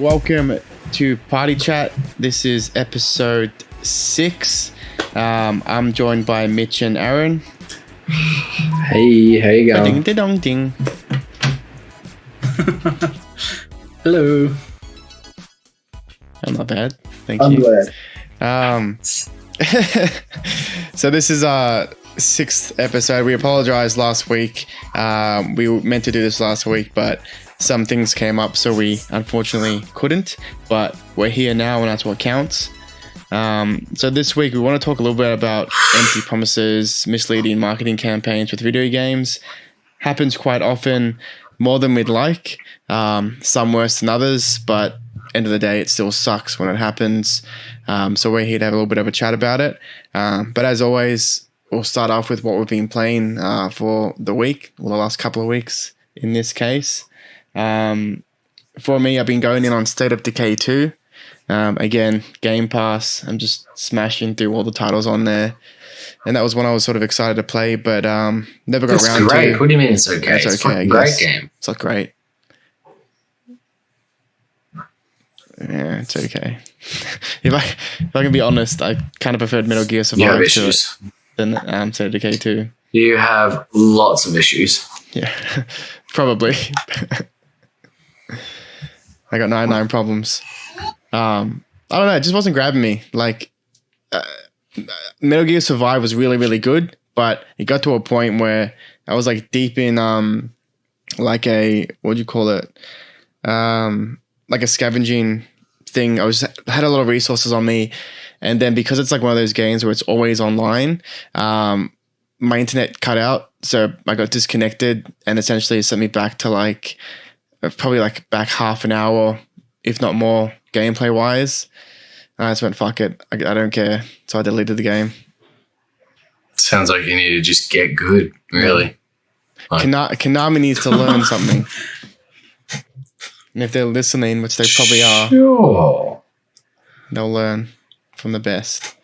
Welcome to Party Chat. This is episode 6. I'm joined by Mitch and Aaron. Hey, how you going? Ding dong ding. Hello. I'm not bad. Thank I'm you. glad. So this is our 6th episode. We apologized last week. We were meant to do this last week, but some things came up, so we unfortunately couldn't. But we're here now, and that's what counts. So this week, we want to talk a little bit about empty promises, misleading marketing campaigns with video games. Happens quite often, more than we'd like. Some worse than others, but end of the day, it still sucks when it happens. So we're here to have a little bit of a chat about it. But as always, we'll start off with what we've been playing for the week, or the last couple of weeks in this case. For me, I've been going in on State of Decay 2. Again, Game Pass. I'm just smashing through all the titles on there. And that was one I was sort of excited to play, but never got around to. It's great. What do you mean it's okay? It's a great game. It's not great. Yeah, it's okay. if I can be honest, I kind of preferred Metal Gear Survive to it than State of Decay 2. You have lots of issues. Yeah, probably. I got 99 problems. I don't know. It just wasn't grabbing me. Like, Metal Gear Survive was really, really good, but it got to a point where I was like deep in like a, what do you call it? Like a scavenging thing. I had a lot of resources on me, and then because it's like one of those games where it's always online, my internet cut out, so I got disconnected, and essentially it sent me back to like probably like back half an hour, if not more, gameplay wise. And I just went, fuck it, I don't care. So I deleted the game. Sounds like you need to just get good, really. Like. Konami needs to learn something. And if they're listening, which they probably are, sure, they'll learn from the best.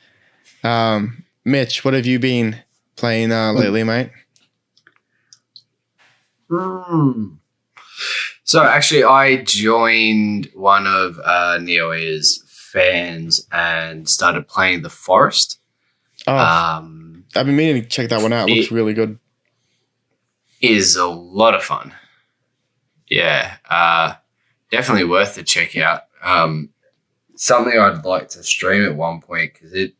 Mitch, what have you been playing lately, mate? So actually, I joined one of NeoAea's fans and started playing The Forest. Oh, I've been meaning to check that one out. It looks really good. Is a lot of fun. Yeah, definitely worth the check out. Something I'd like to stream at one point because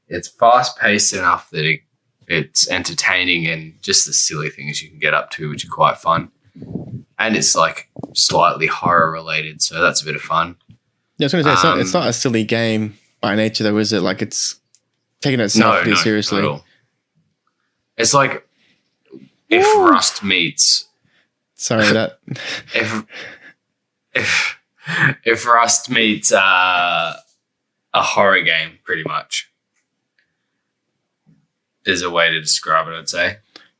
it's fast paced enough that it's entertaining and just the silly things you can get up to, which are quite fun. And it's like slightly horror related, so that's a bit of fun. Yeah, I was going to say, it's not a silly game by nature, though, is it? Like, it's taking itself pretty seriously. Not at all. It's like if Rust meets. Sorry, that. if Rust meets a horror game, pretty much, is a way to describe it, I'd say.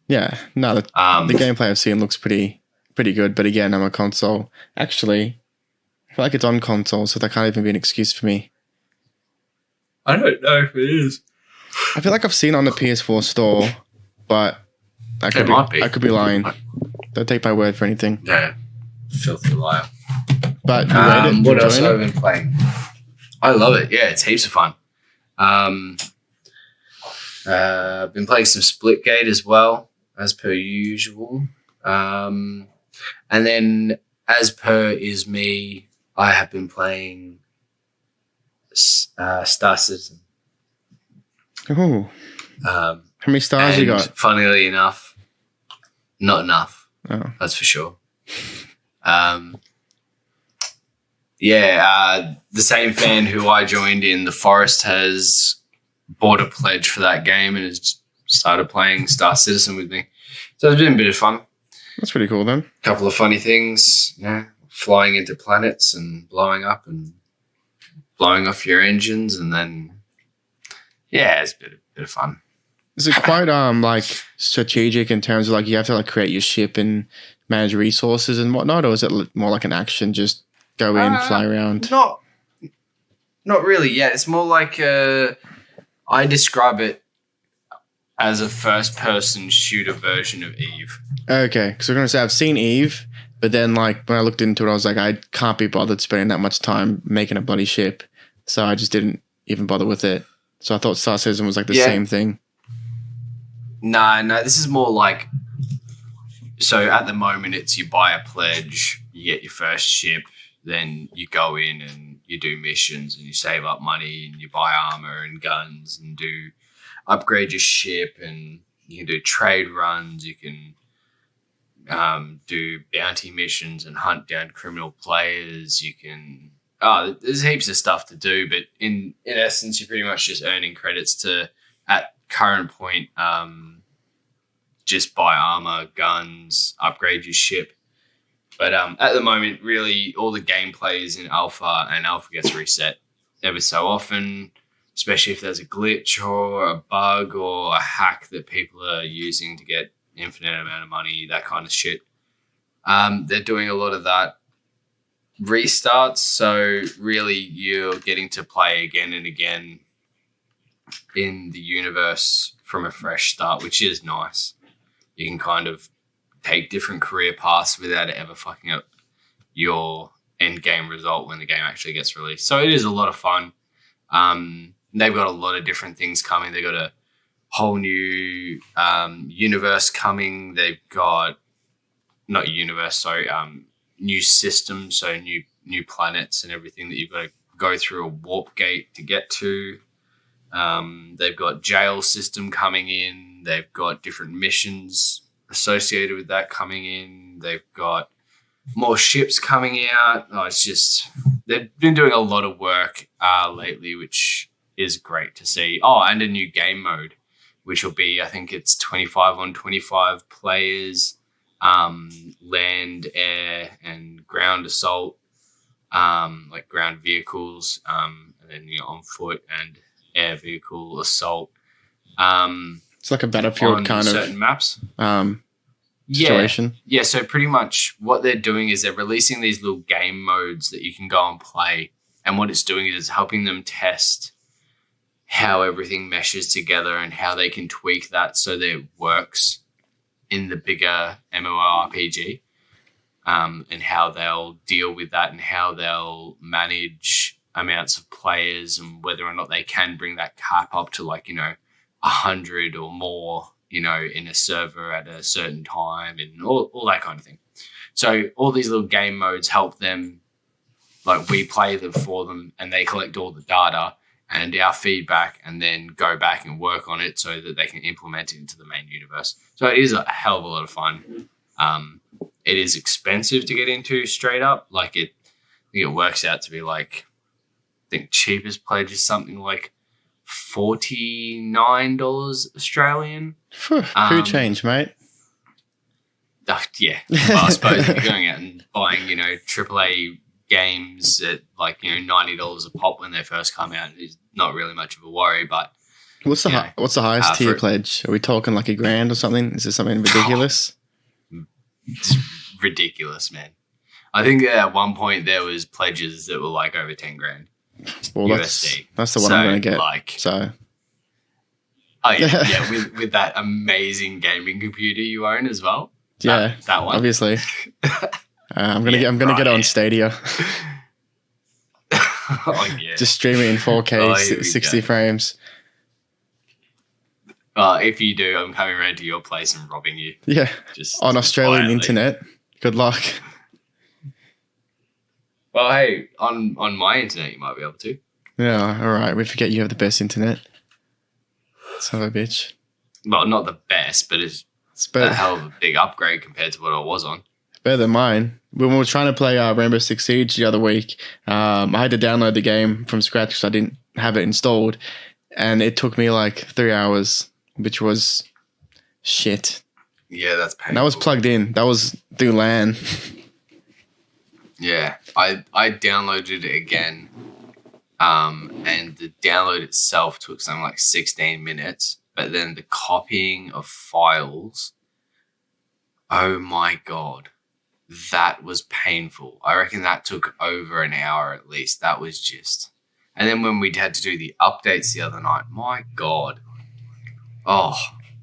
Yeah, no, the gameplay I've seen looks pretty good, but again, I'm a console. Actually, I feel like it's on console, so that can't even be an excuse for me. I don't know if it is. I feel like I've seen it on the PS4 store, but I could be lying. Don't take my word for anything. Yeah, filthy liar. But what else have I been playing? I love it. Yeah, it's heaps of fun. I've been playing some Splitgate as well, as per usual. And then, as per is me, I have been playing Star Citizen. Oh. How many stars you got? Funnily enough, not enough. Oh. That's for sure. The same fan who I joined in The Forest has bought a pledge for that game and has started playing Star Citizen with me. So it's been a bit of fun. That's pretty cool then. A couple of funny things, flying into planets and blowing up and blowing off your engines, and then it's a bit of fun. Is it quite like strategic in terms of like you have to like create your ship and manage resources and whatnot, or is it more like an action, just go in, fly around? Not really. Yeah, it's more like I describe it as a first-person shooter version of Eve. Okay, because I'm going to say I've seen Eve, But then, like, when I looked into it, I was like, I can't be bothered spending that much time making a bloody ship. So I just didn't even bother with it. So I thought Star Citizen was like the same thing. No, this is more like, so at the moment it's you buy a pledge, you get your first ship, then you go in and you do missions and you save up money and you buy armor and guns and upgrade your ship, and you can do trade runs, you can do bounty missions and hunt down criminal players. You can there's heaps of stuff to do, but in essence, you're pretty much just earning credits to, at current point, just buy armor, guns, upgrade your ship. But at the moment, really, all the gameplay is in alpha, and alpha gets reset every so often, especially if there's a glitch or a bug or a hack that people are using to get infinite amount of money, that kind of shit. They're doing a lot of that restarts, so really you're getting to play again and again in the universe from a fresh start, which is nice. You can kind of take different career paths without it ever fucking up your end game result when the game actually gets released. So it is a lot of fun. They've got a lot of different things coming. They've got a whole new universe coming. They've got new systems, so new planets and everything that you've got to go through a warp gate to get to. They've got jail system coming in. They've got different missions associated with that coming in. They've got more ships coming out. It's just, they've been doing a lot of work lately, which is great to see. And a new game mode, which will be, I think it's 25 on 25 players, land, air, and ground assault, like ground vehicles, and then you're on foot and air vehicle assault. It's like a Battlefield kind of certain maps. Situation. Yeah, so pretty much what they're doing is they're releasing these little game modes that you can go and play. And what it's doing is it's helping them test how everything meshes together and how they can tweak that so that it works in the bigger MMORPG, and how they'll deal with that and how they'll manage amounts of players and whether or not they can bring that cap up to 100 or more, in a server at a certain time and all that kind of thing. So all these little game modes help them, we play them for them and they collect all the data and our feedback and then go back and work on it so that they can implement it into the main universe. So it is a hell of a lot of fun. It is expensive to get into straight up. I think it works out to be I think cheapest pledge is something like $49 Australian. Food change, mate. Yeah. Well, I suppose if you're going out and buying, AAA games at $90 a pop when they first come out is not really much of a worry. But what's the highest tier pledge? Are we talking like $1,000 or something? Is this something ridiculous? It's ridiculous, man. I think at one point there was pledges that were over 10 grand. Well, USD. That's the one I'm going to get. With that amazing gaming computer you own as well. Yeah, that one. Obviously. I'm gonna get on Stadia. Just stream it in 4K, 60 frames. If you do, I'm coming around to your place and robbing you. Yeah, just on Australian internet. Good luck. Well, hey, on my internet you might be able to. Yeah, all right. We forget you have the best internet. Son of a bitch. Well, not the best, but it's a hell of a big upgrade compared to what I was on. Better than mine. When we were trying to play Rainbow Six Siege the other week, I had to download the game from scratch because I didn't have it installed. And it took me 3 hours, which was shit. Yeah, that's painful. And that was plugged in. That was through LAN. Yeah, I downloaded it again, and the download itself took something 16 minutes, but then the copying of files, oh my God, that was painful. I reckon that took over an hour at least. That was just... And then when we had to do the updates the other night, my God. Oh,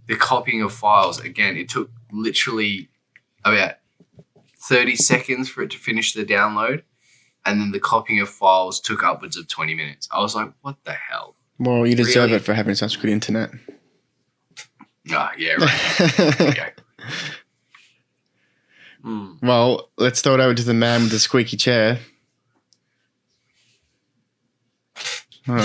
the copying of files, again, it took literally about 30 seconds for it to finish the download. And then the copying of files took upwards of 20 minutes. I was like, what the hell? Well, you deserve Really? it for having such good internet. Ah, yeah, right. Okay. Well, let's throw it over to the man with the squeaky chair. All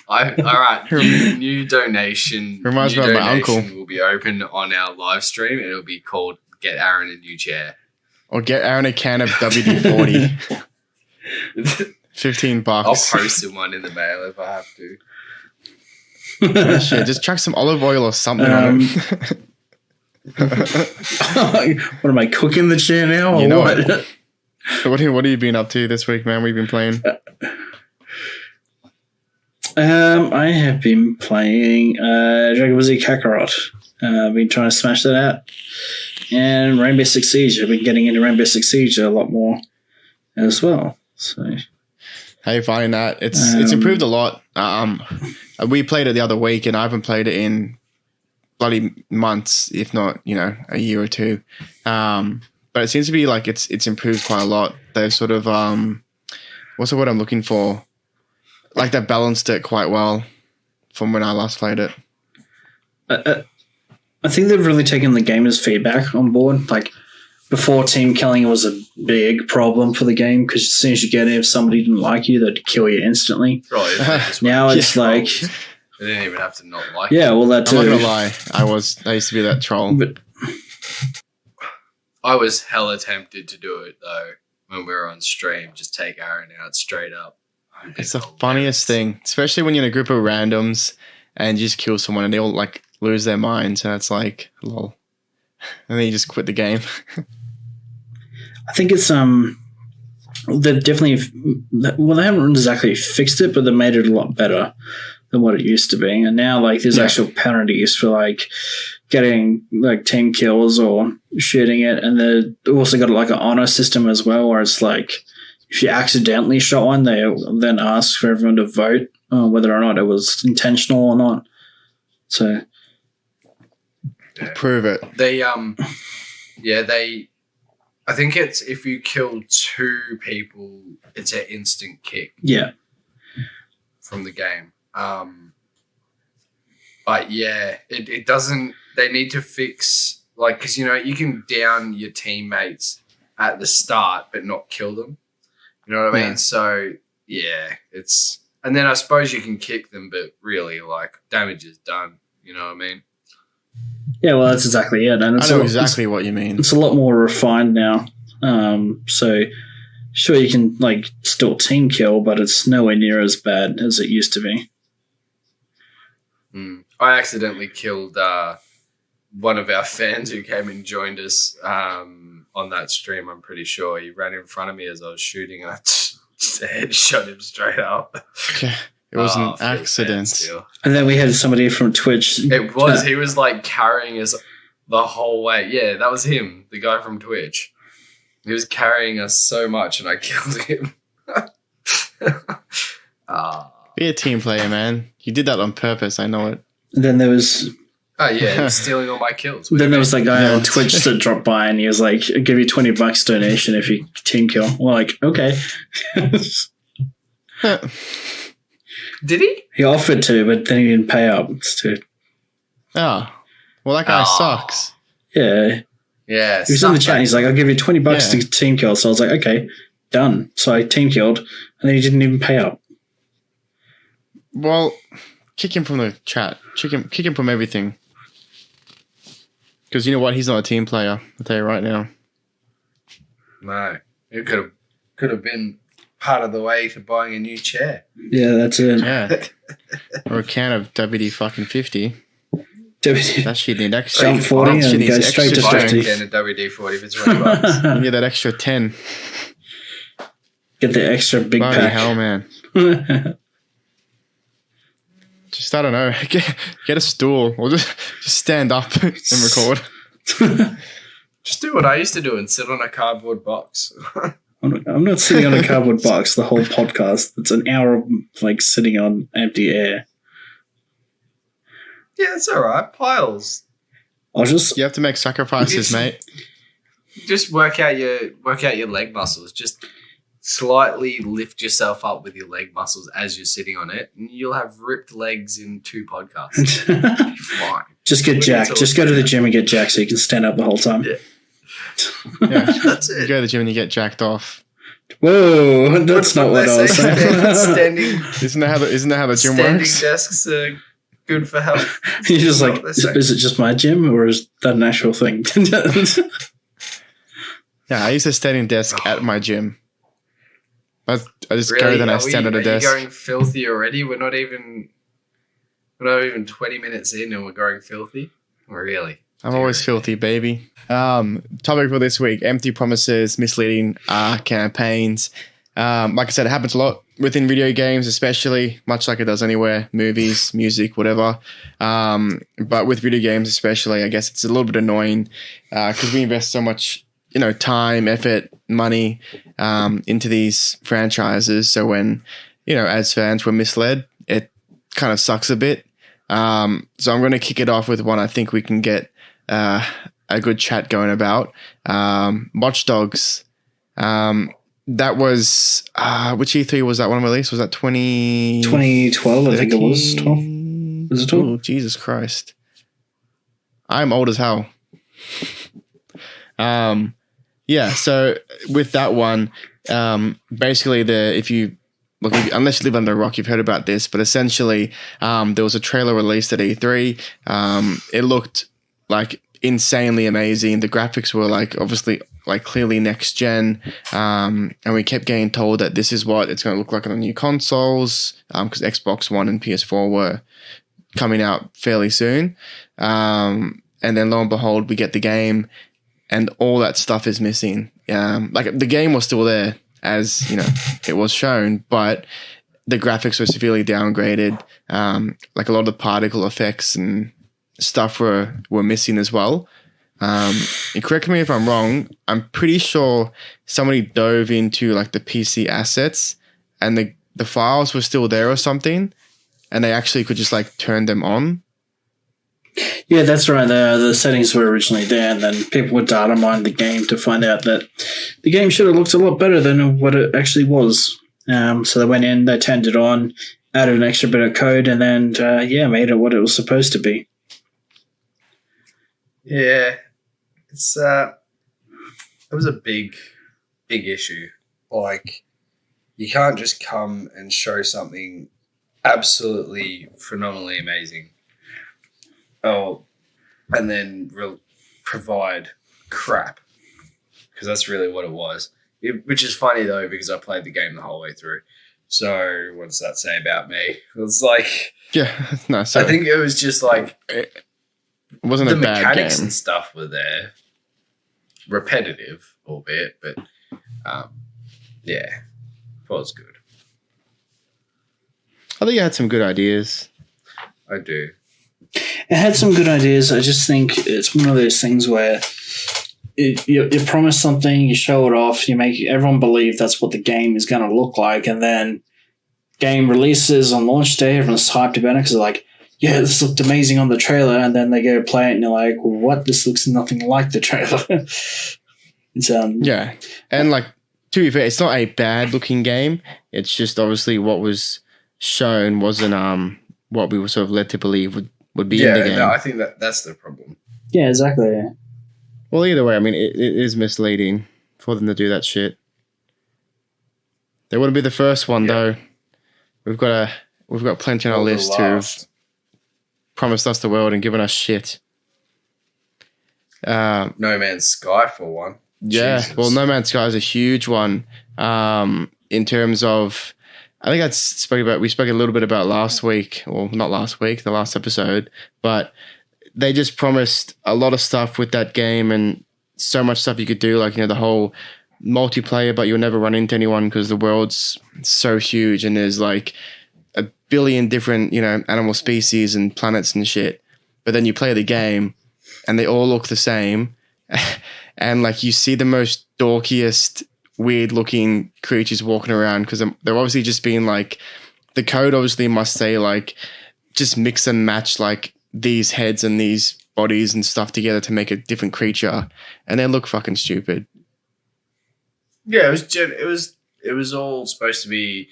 right. New donation. Reminds me of my uncle. Will be open on our live stream. It'll be called "Get Aaron a New Chair." Or get Aaron a can of WD-40. $15. I'll post him one in the mail if I have to. Oh, shit, just chuck some olive oil or something on it. What am I cooking the chair now? Or You know what? it. What have you been up to this week, man? We've been playing. I have been playing Dragon Ball Z Kakarot. I've been trying to smash that out. And Rainbow Six Siege. I've been getting into Rainbow Six Siege a lot more as well. So, How you finding that? It's improved a lot. We played it the other week, and I haven't played it in bloody months, if not, a year or two. But it seems to be like it's improved quite a lot. They've sort of what's the word I'm looking for? Like they balanced it quite well from when I last played it. I think they've really taken the gamers' feedback on board. Like, before, team killing was a big problem for the game because as soon as you get in, if somebody didn't like you, they'd kill you instantly. Right. Now it's like... They didn't even have to not like Yeah, well, that too. I'm not going to lie. I used to be that troll. But I was hella tempted to do it, though, when we were on stream. Just take Aaron out straight up. It's the funniest thing, especially when you're in a group of randoms and you just kill someone and they all, like, lose their minds. And it's like, lol. And then you just quit the game. I think it's they've definitely they haven't exactly fixed it, but they made it a lot better than what it used to be. And now like there's actual penalties for like getting like team kills or shooting it, and they've also got like an honor system as well, where it's like if you accidentally shot one, they then ask for everyone to vote whether or not it was intentional or not. So prove it. I think it's if you kill 2 people, it's an instant kick. Yeah. From the game. But yeah, it doesn't. They need to fix because you can down your teammates at the start, but not kill them. You know what I mean? So yeah, and then I suppose you can kick them, but really damage is done. You know what I mean? Yeah, well, that's exactly it. And I know exactly what you mean. It's a lot more refined now. So, sure, you can still team kill, but it's nowhere near as bad as it used to be. I accidentally killed one of our fans who came and joined us on that stream. I'm pretty sure he ran in front of me as I was shooting, and I just headshot him straight up. Okay. It was an accident. And then we had somebody from Twitch. It was. He was carrying us the whole way. Yeah, that was him, the guy from Twitch. He was carrying us so much, and I killed him. Be a team player, man. You did that on purpose. I know it. And then there was... Oh, yeah, he's stealing all my kills. Then there was that guy on Twitch that dropped by, and he was like, I'll give you $20 donation if you team kill. We're like, okay. Did he? He offered to, but then he didn't pay up. Oh. Well, that guy sucks. Yeah. Yeah. He was in the chat, and he's like, I'll give you $20 to team kill. So I was like, okay, done. So I team killed, and then he didn't even pay up. Well, kick him from the chat. Kick him from everything. Because you know what? He's not a team player. I'll tell you right now. No. It could have been part of the way to buying a new chair. Yeah, that's it. Yeah. Or a can of WD-50. WD. That shit need extra. Jump 40 and go straight to Buy a 50. can of WD-40 for $20. You get that extra 10. Get the extra big Bloody pack. hell, man. Just, I don't know, get a stool or just stand up and record. Just do what I used to do and sit on a cardboard box. I'm not sitting on a cardboard box the whole podcast. It's an hour of sitting on empty air. Yeah, it's all right. Piles. I'll just You have to make sacrifices, mate. Just work out your leg muscles. Just slightly lift yourself up with your leg muscles as you're sitting on it, and you'll have ripped legs in 2 podcasts. You're fine. just get jacked. Just go to the gym and get jacked so you can stand up the whole time. Yeah. Yeah, That's you it. go to the gym and you get jacked off. Whoa, that's not what I was saying. Standing Isn't that how the gym standing works? desks are good for health. You're just like, Not the same. is it just my gym or is that an actual thing? Yeah, I use a standing desk at my gym. I just go Really? then I stand at a desk. Are you going filthy already? We're not even 20 minutes in and we're going filthy? Really? I'm always filthy, baby. Topic for this week: empty promises, misleading campaigns. Like I said, it happens a lot within video games, especially, much like it does anywhere, movies, music, whatever. But with video games especially, I guess it's a little bit annoying because we invest so much, time, effort, money into these franchises. So when, as fans, we're misled, it kind of sucks a bit. So I'm going to kick it off with one I think we can get a good chat going about. Watch Dogs. That was which E3 was that one released? Was that 2012, I think it was. 12. Was it 12? Oh, Jesus Christ. I'm old as hell. Yeah, so with that one, basically unless you live under a rock, you've heard about this, but essentially there was a trailer released at E3. It looked like insanely amazing. The graphics were obviously clearly next gen, and we kept getting told that this is what it's going to look like on the new consoles, because Xbox One and PS4 were coming out fairly soon. And then lo and behold, we get the game, and all that stuff is missing. The game was still there as it was shown, but the graphics were severely downgraded. A lot of the particle effects and stuff were missing as well. And correct me if I'm wrong, I'm pretty sure somebody dove into the PC assets and the files were still there or something, and they actually could just turn them on. Yeah, that's right. The settings were originally there, and then people would data mine the game to find out that the game should have looked a lot better than what it actually was. So they went in, they turned it on, added an extra bit of code, and then made it what it was supposed to be. Yeah, it was a big issue. You can't just come and show something absolutely phenomenally amazing, and then provide crap, because that's really what it was. Which is funny though, because I played the game the whole way through. So what does that say about me? It was Yeah, no. So I think it was just it wasn't the a bad mechanics game. and stuff were there, repetitive albeit, but it was good. I think you had some good ideas. I do. It had some good ideas. I just think it's one of those things where you promise something, you show it off, you make everyone believe that's what the game is going to look like, and then game releases on launch day, everyone's hyped about it because they're like, yeah, this looked amazing on the trailer, and then they go play it and you're like, what? This looks nothing like the trailer. It's Yeah, and to be fair, it's not a bad looking game. It's just obviously what was shown wasn't what we were sort of led to believe would be in the game. No, I think that's the problem. Yeah, exactly. Well, either way, I mean, it is misleading for them to do that shit. They wouldn't be the first one though. We've got plenty on our list who've promised us the world and given us shit. No Man's Sky for one. Yeah, Jesus. well, No Man's Sky is a huge one. In terms of, I think we spoke a little bit about last week, or not last week, the last episode, but they just promised a lot of stuff with that game and so much stuff you could do, the whole multiplayer, but you'll never run into anyone because the world's so huge and there's a billion different, animal species and planets and shit. But then you play the game and they all look the same. And you see the most dorkiest, weird looking creatures walking around because they're obviously just being the code obviously must say just mix and match these heads and these bodies and stuff together to make a different creature, and they look fucking stupid. Yeah, it was all supposed to be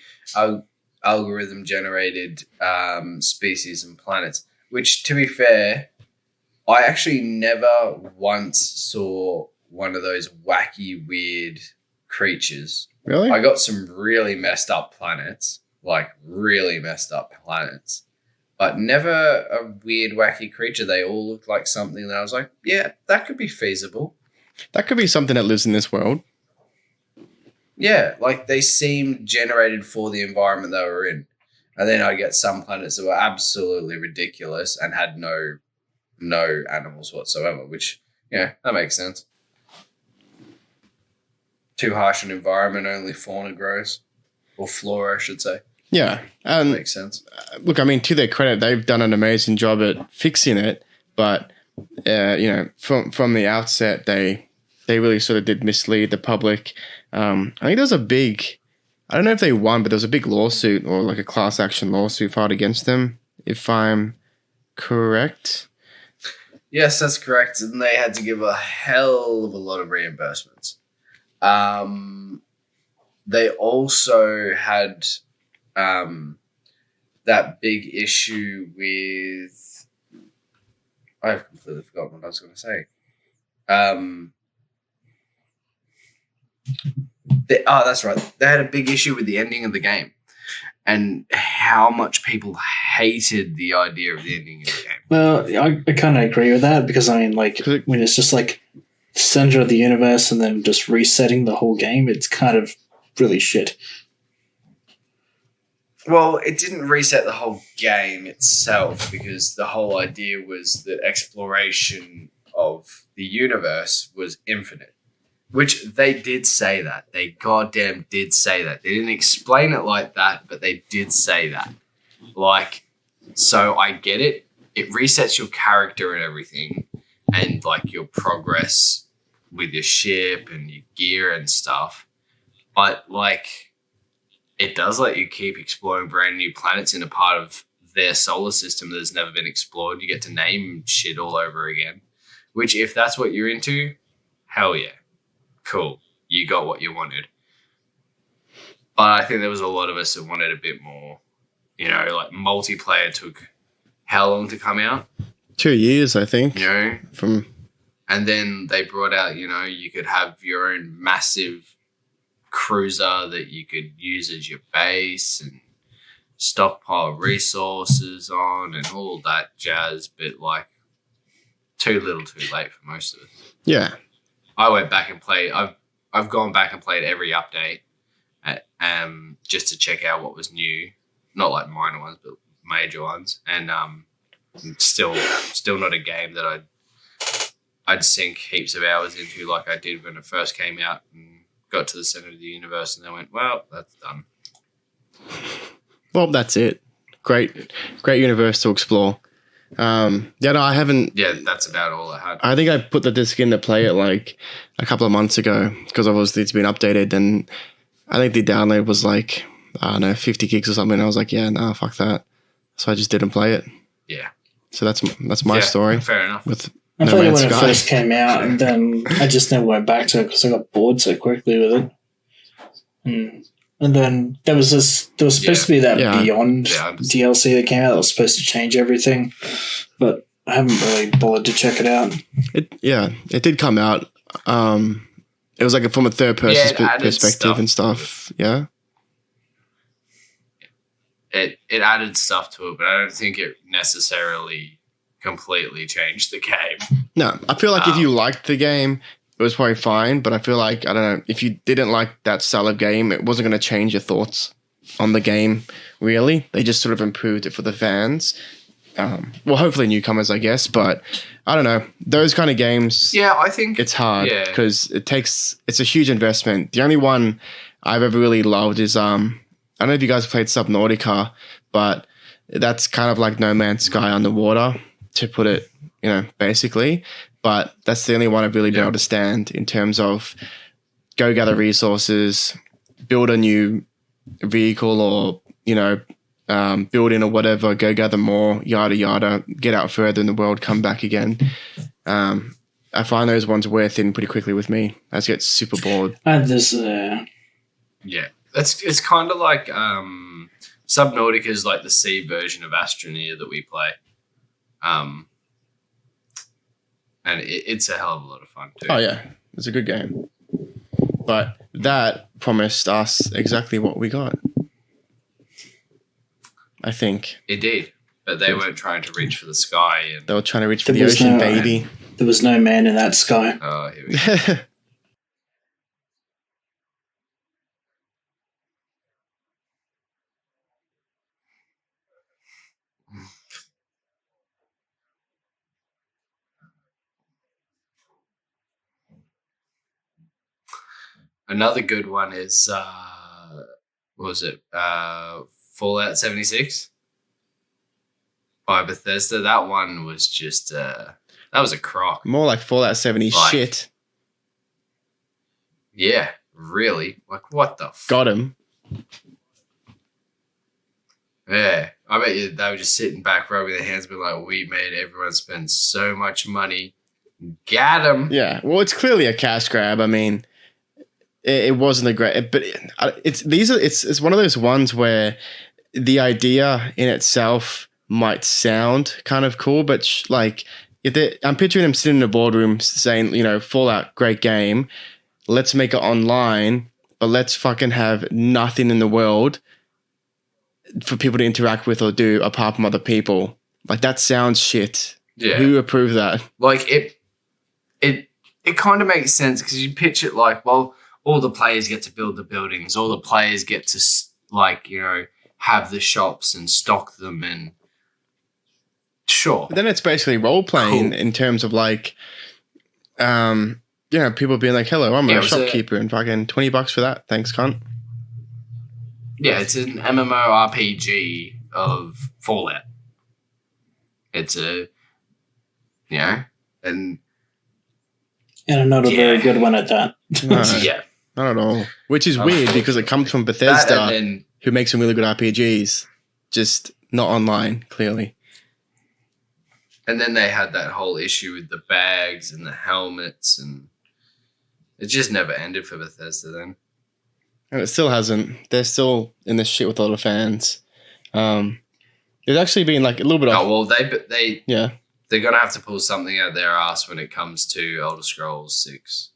algorithm generated species and planets. Which, to be fair, I actually never once saw one of those wacky, weird creatures. Really? I got some really messed up planets, but never a weird, wacky creature. They all looked like something that I was like, yeah, that could be feasible. That could be something that lives in this world. Yeah, like they seemed generated for the environment they were in. And then I get some planets that were absolutely ridiculous and had no animals whatsoever, which, yeah, that makes sense. Too harsh an environment, only fauna grows. Or flora, I should say. Yeah. That makes sense. Look, I mean, to their credit, they've done an amazing job at fixing it, but, from the outset, they really sort of did mislead the public. I think there was I don't know if they won, but there was a big lawsuit or like a class action lawsuit filed against them, if I'm correct. Yes, that's correct. And they had to give a hell of a lot of reimbursements. They also had that big issue with... I've completely forgotten what I was going to say. That's right. They had a big issue with the ending of the game and how much people hated the idea of the ending of the game. Well, I kind of agree with that because, I mean, like, when it's just like center of the universe and then just resetting the whole game, it's kind of really shit. Well, it didn't reset the whole game itself because the whole idea was that exploration of the universe was infinite. Which they did say that. They goddamn did say that. They didn't explain it like that, but they did say that. Like, so I get it. It resets your character and everything, and like your progress with your ship and your gear and stuff. But like, it does let you keep exploring brand new planets in a part of their solar system that has never been explored. You get to name shit all over again. Which, if that's what you're into, hell yeah. Cool. You got what you wanted. But I think there was a lot of us that wanted a bit more, like multiplayer took how long to come out? 2 years, I think. And then they brought out, you could have your own massive cruiser that you could use as your base and stockpile resources on and all that jazz, but like too little too late for most of it. Yeah. I went back and played. I've gone back and played every update, just to check out what was new. Not like minor ones, but major ones. And still not a game that I'd sink heaps of hours into like I did when it first came out and got to the center of the universe, and I went, well, that's done. Well, that's it. Great universe to explore. I haven't. Yeah, that's about all I had. I think I put the disc in to play it like a couple of months ago because obviously it's been updated, and I think the download was like, I don't know, 50 gigs or something. And I was like, yeah, no, fuck that. So I just didn't play it. Yeah. So that's my story. Fair enough. I played it when it first came out, and then I just never went back to it because I got bored so quickly with it. And then there was supposed to be that Beyond DLC that came out that was supposed to change everything, but I haven't really bothered to check it out. It did come out. It was like from a third person perspective and stuff. Yeah. It added stuff to it, but I don't think it necessarily completely changed the game. No, I feel like if you liked the game, it was probably fine, but I feel like, I don't know, if you didn't like that style of game, it wasn't going to change your thoughts on the game, really. They just sort of improved it for the fans. Well, hopefully newcomers, I guess, but I don't know. Those kind of games, I think it's hard because it's a huge investment. The only one I've ever really loved is, I don't know if you guys played Subnautica, but that's kind of like No Man's Sky underwater, to put it, basically. But that's the only one I've really been able to stand in terms of go gather resources, build a new vehicle or, build in or whatever, go gather more, yada yada, get out further in the world, come back again. I find those ones wear thin pretty quickly with me. I just get super bored. There's Yeah, it's kind of like Subnautica is like the C version of Astroneer that we play, and it's a hell of a lot of fun too. Oh yeah, it's a good game, but that promised us exactly what we got. I think it did, but they weren't trying to reach for the sky, and they were trying to reach for the ocean, baby. There was no man in that sky. Oh, here we go. Another good one is what was it? Fallout 76 by Bethesda. That one was just that was a crock. More like Fallout 70 shit. Yeah, really. Like, what the Got him. Yeah. I bet you they were just sitting back rubbing their hands being like, we made everyone spend so much money. Got him. Yeah. Well, it's clearly a cash grab. I mean, it wasn't a great, but it's one of those ones where the idea in itself might sound kind of cool, but I'm picturing him sitting in a boardroom saying, Fallout, great game. Let's make it online, but let's fucking have nothing in the world for people to interact with or do apart from other people. Like, that sounds shit. Yeah. Who approved that? Like, it kind of makes sense because you pitch it like, well, all the players get to build the buildings. All the players get to, have the shops and stock them and sure. But then it's basically role-playing in terms of people being like, hello, I'm a shopkeeper and fucking $20 for that. Thanks, cunt. Yeah, it's an MMORPG of Fallout. It's and not a very good one at that. No, yeah. Not at all. Which is weird because it comes from Bethesda, who makes some really good RPGs, just not online, clearly. And then they had that whole issue with the bags and the helmets, and it just never ended for Bethesda then. And it still hasn't. They're still in this shit with a lot of fans. There's actually been a little bit of... Oh, well, they yeah. They're going to have to pull something out their ass when it comes to Elder Scrolls 6.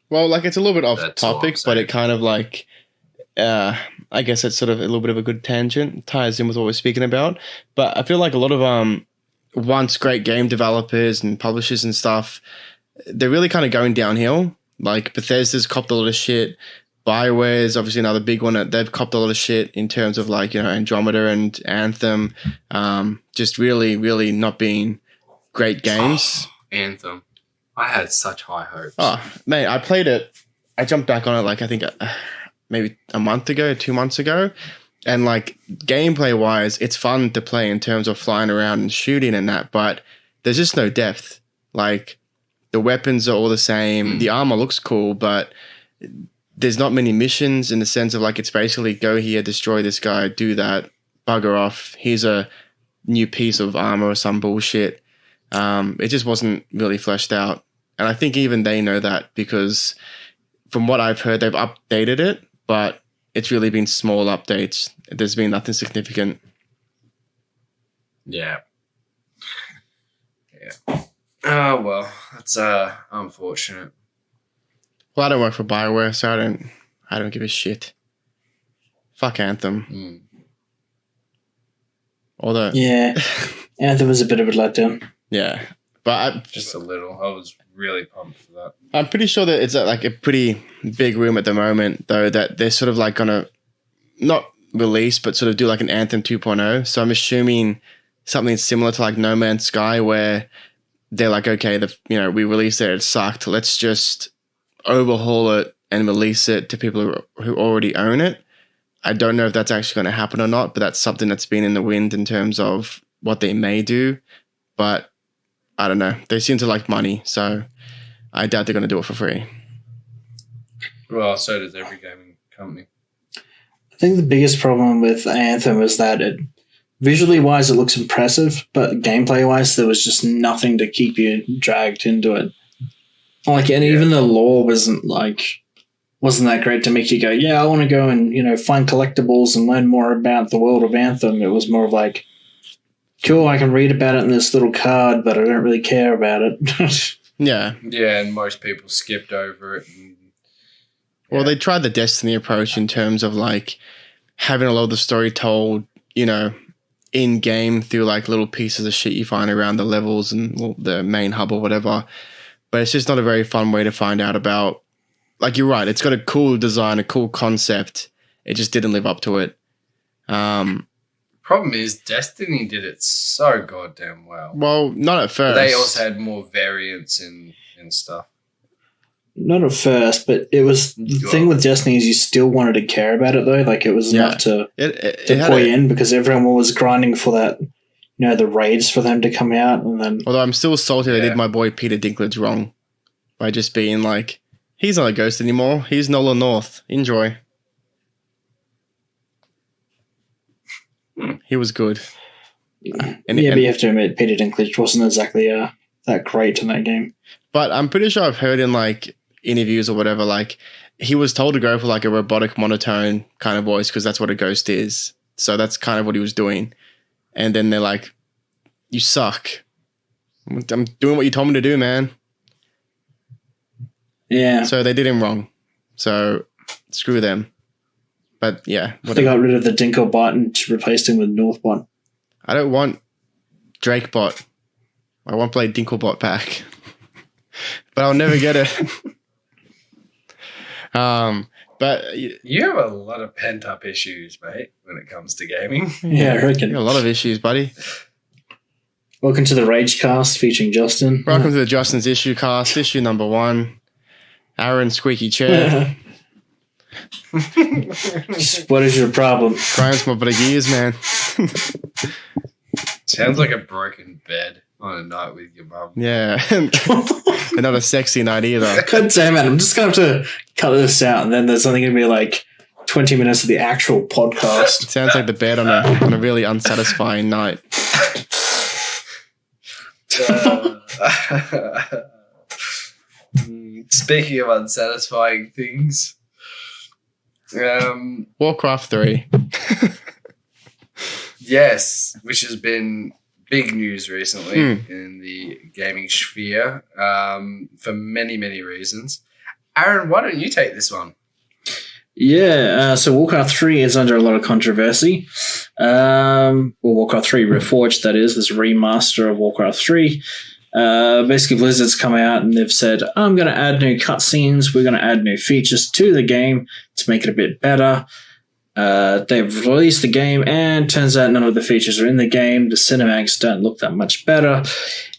Well, it's a little bit off topic, but it kind of I guess it's sort of a little bit of a good tangent. It ties in with what we're speaking about. But I feel like a lot of once great game developers and publishers and stuff, they're really kind of going downhill. Like, Bethesda's copped a lot of shit. BioWare is obviously another big one. They've copped a lot of shit in terms of Andromeda and Anthem. Just really, really not being great games. Anthem. I had such high hopes. Oh, mate, I played it. I jumped back on it I think maybe a month ago, 2 months ago. And gameplay wise, it's fun to play in terms of flying around and shooting and that, but there's just no depth. The weapons are all the same. The armor looks cool, but there's not many missions in the sense of it's basically go here, destroy this guy, do that, bugger off. Here's a new piece of armor or some bullshit. It just wasn't really fleshed out. And I think even they know that because from what I've heard, they've updated it, but it's really been small updates. There's been nothing significant. Yeah. Yeah. Oh, well, that's unfortunate. Well, I don't work for BioWare, so I don't give a shit. Fuck Anthem. Although... Yeah. Anthem was a bit of a letdown. Yeah. But just a little. I was really pumped for that. I'm pretty sure that it's a pretty big room at the moment, though, that they're sort of going to not release, but sort of do an Anthem 2.0. So I'm assuming something similar to No Man's Sky, where they're okay, we released it sucked. Let's just overhaul it and release it to people who already own it. I don't know if that's actually going to happen or not, but that's something that's been in the wind in terms of what they may do. But I don't know. They seem to like money, so I doubt they're going to do it for free. Well, so does every gaming company. I think the biggest problem with Anthem is that visually wise, it looks impressive, but gameplay wise, there was just nothing to keep you dragged into it. Like, and even the lore wasn't that great to make you go, yeah, I want to go and, find collectibles and learn more about the world of Anthem. It was more of like, cool, I can read about it in this little card, but I don't really care about it. Yeah. Yeah, and most people skipped over it. Well, they tried the Destiny approach in terms of like having a lot of the story told, in game through like little pieces of shit you find around the levels and the main hub or whatever. But it's just not a very fun way to find out about. Like, you're right, it's got a cool design, a cool concept. It just didn't live up to it. Problem is, Destiny did it so goddamn well. Well, not at first. They also had more variants and stuff. Not at first, but it was the thing with Destiny is you still wanted to care about it though. Like, it was enough to pull you in because everyone was grinding for that, the raids for them to come out, and then. Although I'm still salty, they did my boy Peter Dinklage wrong by just being like, he's not a ghost anymore. He's Nolan North. Enjoy. He was good. But you have to admit, Peter Dinklage wasn't exactly that great in that game. But I'm pretty sure I've heard in like interviews or whatever, like he was told to go for like a robotic monotone kind of voice because that's what a ghost is. So that's kind of what he was doing. And then they're like, "You suck. I'm doing what you told me to do, man." Yeah. So they did him wrong. So screw them. But yeah. Whatever. They got rid of the Dinklebot and replaced him with Northbot. I don't want Drakebot. I want to play Dinklebot back. But I'll never get it. But you have a lot of pent up issues, mate, when it comes to gaming. Yeah, I reckon. You got a lot of issues, buddy. Welcome to the Ragecast featuring Justin. Welcome to the Justin's Issue Cast, issue number 1. Aaron Squeaky Chair. What is your problem? Crying for my big ears, man. Sounds like a broken bed on a night with your mum. Yeah. And not a sexy night either. God damn it. I'm just going to have to cut this out, and then there's only going to be like 20 minutes of the actual podcast. It sounds like the bed on a really unsatisfying night. Speaking of unsatisfying things, Warcraft 3. Yes, which has been big news recently in the gaming sphere for many, many reasons. Aaron, why don't you take this one? Yeah, so Warcraft 3 is under a lot of controversy. Warcraft 3 Reforged, that is, this remaster of Warcraft 3. Basically, Blizzard's come out and they've said, I'm going to add new cutscenes. We're going to add new features to the game to make it a bit better. They've released the game, and turns out none of the features are in the game. The cinematics don't look that much better.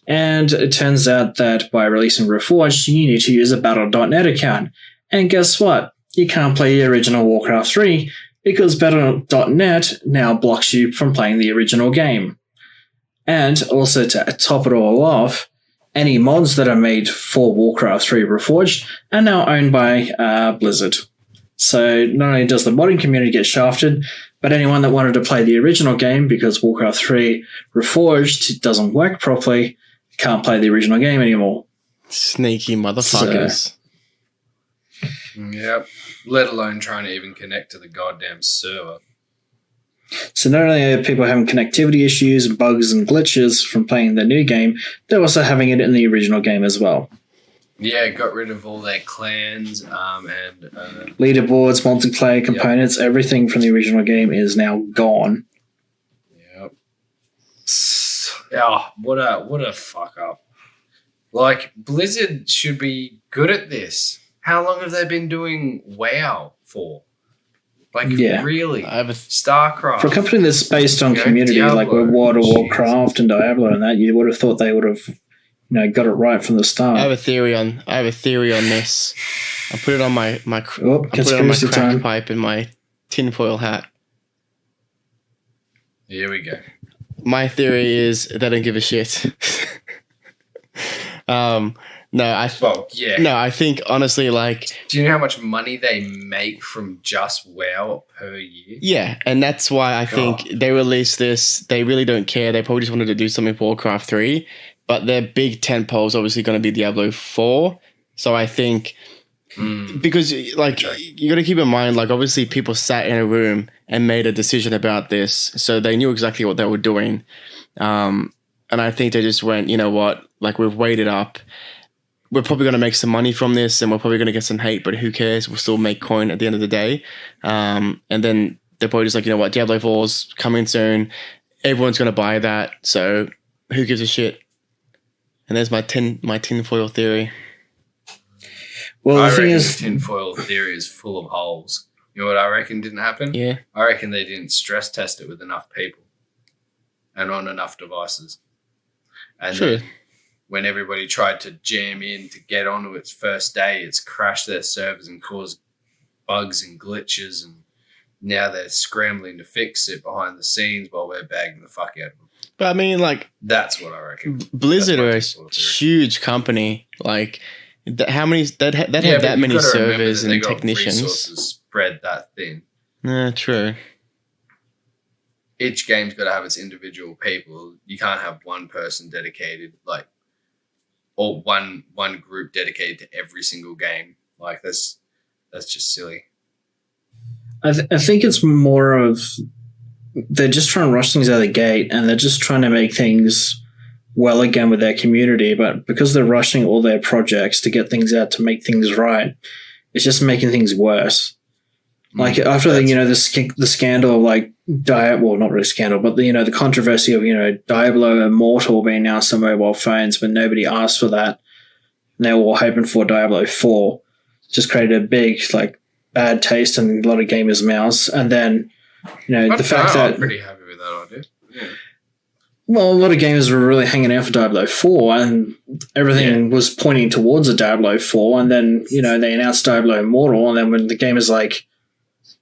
And it turns out that by releasing Reforged, you need to use a Battle.net account. And guess what? You can't play the original Warcraft 3 because Battle.net now blocks you from playing the original game. And also, to top it all off, any mods that are made for Warcraft 3 Reforged are now owned by Blizzard. So not only does the modding community get shafted, but anyone that wanted to play the original game because Warcraft 3 Reforged doesn't work properly can't play the original game anymore. Sneaky motherfuckers. Yep. Let alone trying to even connect to the goddamn server. So not only are people having connectivity issues, bugs, and glitches from playing the new game, they're also having it in the original game as well. Yeah, got rid of all their clans and leaderboards, multiplayer components, everything from the original game is now gone. Yep. Oh, what a fuck up. Like, Blizzard should be good at this. How long have they been doing WoW for? Like, really? StarCraft. For a company that's based on community, Diablo, like World of Warcraft and Diablo and that, you would have thought they would have got it right from the start. I have a theory on this. I put it on my crack pipe and my tinfoil hat. Here we go. My theory is they don't give a shit. No, Well, yeah. No, I think honestly, like, do you know how much money they make from just WoW per year? yeah, and that's why I think they released this. They really don't care. They probably just wanted to do something for Warcraft 3, but their big tentpole is obviously going to be Diablo 4. So I think because like you got to keep in mind, like obviously people sat in a room and made a decision about this, so they knew exactly what they were doing. And I think they just went, you know what, like we've waited up. We're probably going to make some money from this and we're probably going to get some hate, but who cares? We'll still make coin at the end of the day. And then they're probably just like, you know what, Diablo 4's coming soon. Everyone's going to buy that. So who gives a shit? And there's my tinfoil theory. Well, I the thing reckon is, the tinfoil theory is full of holes. You know what I reckon didn't happen? Yeah. I reckon they didn't stress test it with enough people and on enough devices. And True. then when everybody tried to jam in to get onto its first day, it's crashed their servers and caused bugs and glitches, and now they're scrambling to fix it behind the scenes while we're bagging the fuck out of them. But I mean, like, That's what I reckon. Blizzard are a tinfoil theory. huge company. Like, how many? That have but that many you've gotta remember servers that they and got technicians. resources spread that thin. True. Each game's got to have its individual people. You can't have one person dedicated, like, or one group dedicated to every single game. Like that's just silly. I think it's more of they're just trying to rush things out of the gate, and they're just trying to make things well again with their community. But because they're rushing all their projects to get things out to make things right, it's just making things worse. Like after the scandal of like well, not really scandal, but the controversy of Diablo Immortal being announced on mobile phones when nobody asked for that, and they were all hoping for Diablo 4, just created a big like bad taste in a lot of gamers' mouths. And then the fact that I'm pretty happy with that idea. Yeah. Well, a lot of gamers were really hanging out for Diablo 4, and everything was pointing towards a Diablo 4. And then they announced Diablo Immortal, and then when the gamers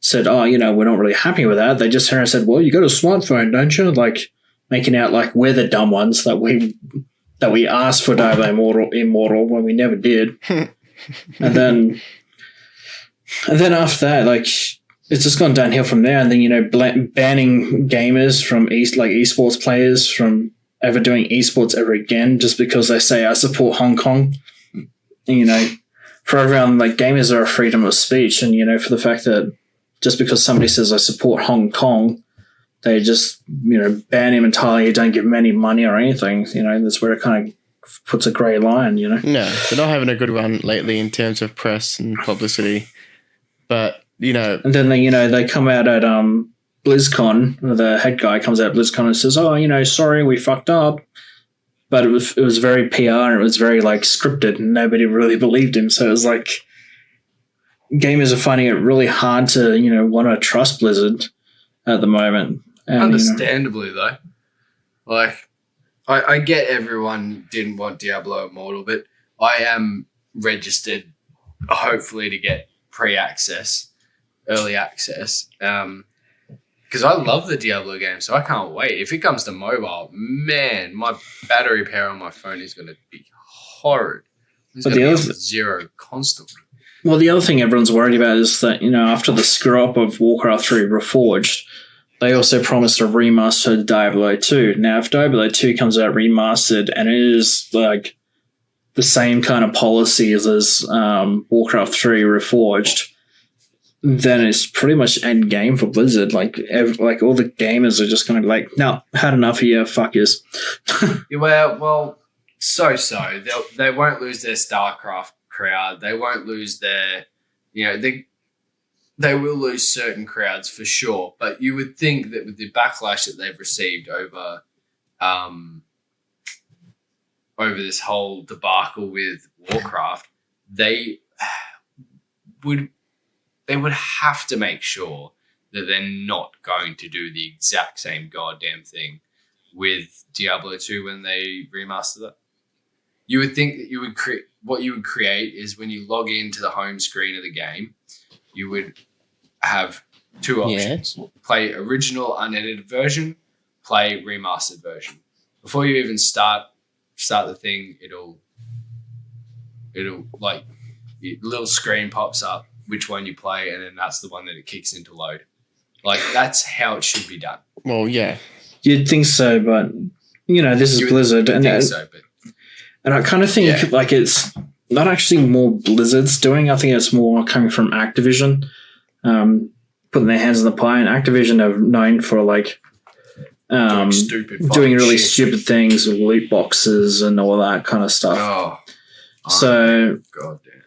said, we're not really happy with that, they just turned and said, well, you got a smartphone, don't you? Like, making out like we're the dumb ones that we asked for Diablo Immortal when we never did. and then after that, like, it's just gone downhill from there. And then, banning gamers from esports players from ever doing esports ever again just because they say, I support Hong Kong. And, for everyone, like, gamers are a freedom of speech. And, for the fact that just because somebody says I support Hong Kong, they just, ban him entirely. You don't give him any money or anything. That's where it kind of puts a grey line, No, they're not having a good run lately in terms of press and publicity. But, And then they come out at BlizzCon, the head guy comes out at BlizzCon and says, oh, sorry, we fucked up. But it was very PR and it was very, like, scripted and nobody really believed him. So it was like gamers are finding it really hard to, want to trust Blizzard at the moment. And, understandably, though. Like, I get everyone didn't want Diablo Immortal, but I am registered, hopefully, to get pre-access, early access, because I love the Diablo game, so I can't wait. If it comes to mobile, man, my battery power on my phone is going to be horrid. It's going to be on zero constantly. Well, the other thing everyone's worried about is that, after the screw-up of Warcraft 3 Reforged, they also promised a remastered Diablo 2. Now, if Diablo 2 comes out remastered and it is, like, the same kind of policies as Warcraft 3 Reforged, then it's pretty much end game for Blizzard. Like all the gamers are just going to be like, no, had enough of you fuckers. well, so. They won't lose their StarCraft crowd. They won't lose their, they will lose certain crowds for sure. But you would think that with the backlash that they've received over this whole debacle with Warcraft, they would have to make sure that they're not going to do the exact same goddamn thing with Diablo 2 when they remaster that. You would think that what you would create is when you log into the home screen of the game, you would have two options. Yeah. Play original unedited version, play remastered version. Before you even start the thing, It'll like a little screen pops up, which one you play, and then that's the one that it kicks into load. Like that's how it should be done. Well, yeah. You'd think so, but this is Blizzard, and I kind of think like it's not actually more Blizzard's doing. I think it's more coming from Activision, putting their hands in the pie. And Activision are known for like doing really stupid things with loot boxes and all that kind of stuff. God damn.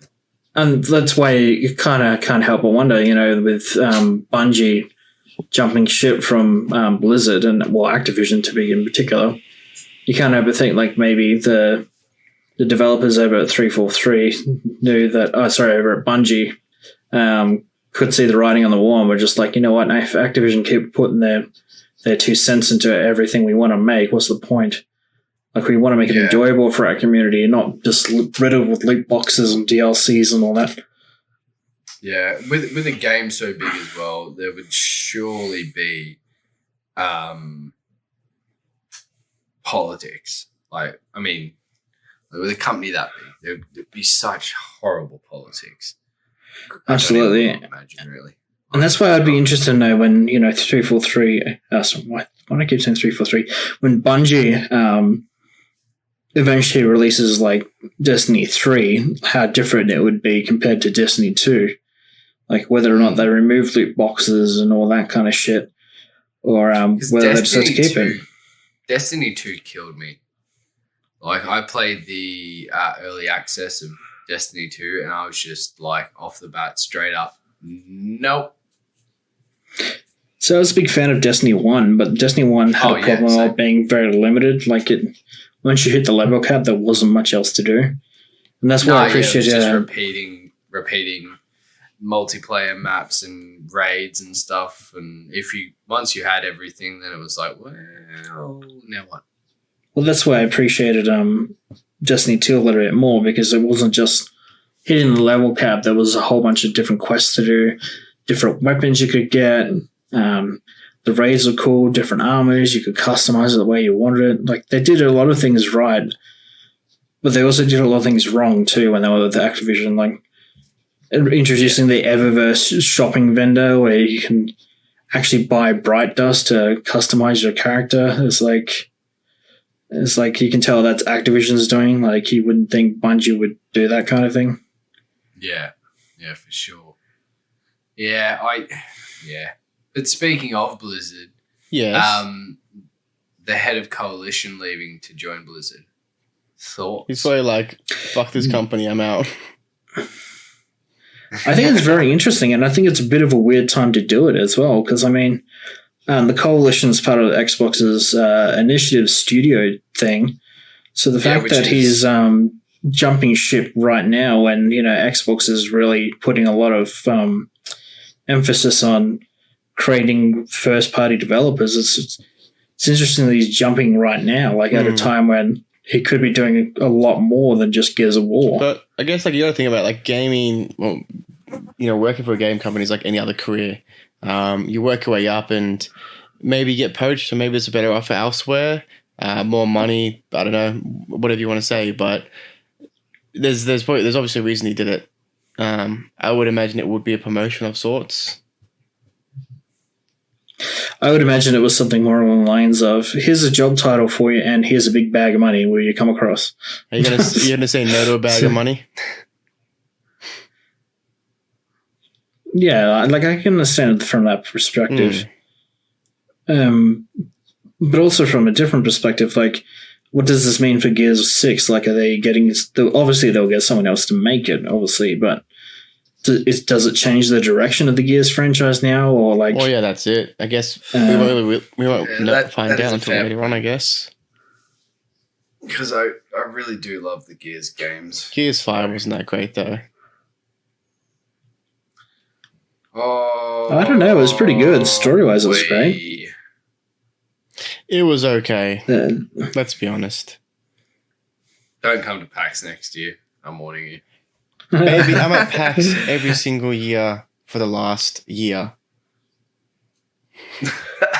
And that's why you kind of can't help but wonder, with Bungie jumping ship from Blizzard and Activision to be in particular, you can't help but think like maybe the developers over at 343 knew that. Over at Bungie, could see the writing on the wall and were just like, you know what? If Activision keep putting their 2 cents into everything we want to make, what's the point? Like we want to make it enjoyable for our community, not just riddled with loot boxes and DLCs and all that. Yeah, with a game so big as well, there would surely be politics. Like, I mean, with a company that big, there'd be such horrible politics. Absolutely. I can't imagine, really. And that's why I'd be interested to know when, 343... why do I keep saying 343? When Bungie eventually releases, like, Destiny 3, how different it would be compared to Destiny 2. Like, whether or not they remove loot boxes and all that kind of shit. Or whether they decide to keep it. Destiny 2 killed me. Like, I played the early access of Destiny 2, and I was just, like, off the bat, straight up, nope. So I was a big fan of Destiny 1, but Destiny 1 had a problem of being very limited. Like, once you hit the level cap, there wasn't much else to do. And that's why I appreciate it. Just repeating multiplayer maps and raids and stuff. And once you had everything, then it was like, well, now what? Well, that's why I appreciated Destiny 2 a little bit more, because it wasn't just hitting the level cap. There was a whole bunch of different quests to do, different weapons you could get. The raids are cool, different armors. You could customize it the way you wanted it. Like, they did a lot of things right, but they also did a lot of things wrong too when they were with the Activision, like introducing the Eververse shopping vendor where you can actually buy Bright Dust to customize your character. It's like you can tell that's Activision's doing. Like, you wouldn't think Bungie would do that kind of thing. Yeah, for sure. Yeah. But speaking of Blizzard, the head of Coalition leaving to join Blizzard. Thoughts? He's probably like, fuck this company, I'm out. I think it's very interesting, and I think it's a bit of a weird time to do it as well, because, I mean, the Coalition's part of Xbox's initiative studio thing. So the fact that he's jumping ship right now when, Xbox is really putting a lot of emphasis on creating first-party developers, it's interesting that he's jumping right now, like at a time when he could be doing a lot more than just Gears of War. But I guess like you got to think about like gaming. Well, working for a game company is like any other career. You work your way up and maybe get poached, or maybe it's a better offer elsewhere, more money. I don't know, whatever you want to say. But there's obviously a reason he did it. I would imagine it would be a promotion of sorts. I would imagine it was something more along the lines of, here's a job title for you and here's a big bag of money where you come across. Are you gonna say no to a bag of money? Yeah, like I can understand it from that perspective. But also from a different perspective, like, what does this mean for Gears 6? Like, are they getting... Obviously, they'll get someone else to make it, obviously, but does it change the direction of the Gears franchise now, or like? Well, yeah, that's it. I guess we won't find out until later on, I guess. Because I really do love the Gears games. Gears 5 wasn't that great, though. Oh, I don't know. It was pretty good. Story-wise, it was great. It was okay. Let's be honest. Don't come to PAX next year. I'm warning you. Baby, I'm at PAX every single year for the last year.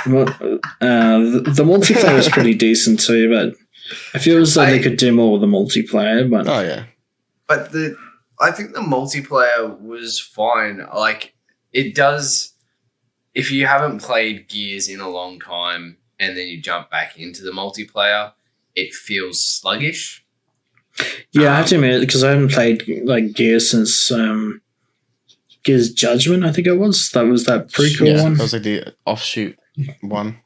Well, the multiplayer was pretty decent too, but I feel as though they could do more with the multiplayer. But oh yeah, But I think the multiplayer was fine. Like, it does, if you haven't played Gears in a long time and then you jump back into the multiplayer, it feels sluggish. Yeah, I have to admit, because I haven't played like Gears since Gears Judgment, I think it was. That was that prequel one. That was like the offshoot one.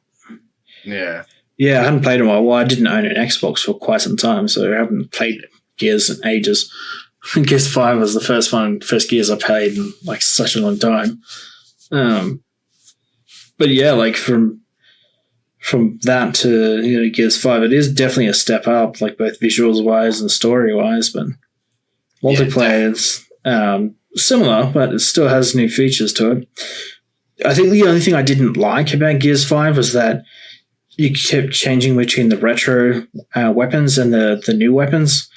Yeah. Yeah, I hadn't played in a while. Well, I didn't own an Xbox for quite some time, so I haven't played Gears in ages. Gears 5 was the first Gears I played in like such a long time. But yeah, like from that to Gears 5, it is definitely a step up, like both visuals wise and story wise. But multiplayer is similar, but it still has new features to it. I think the only thing I didn't like about Gears 5 was that you kept changing between the retro weapons and the new weapons,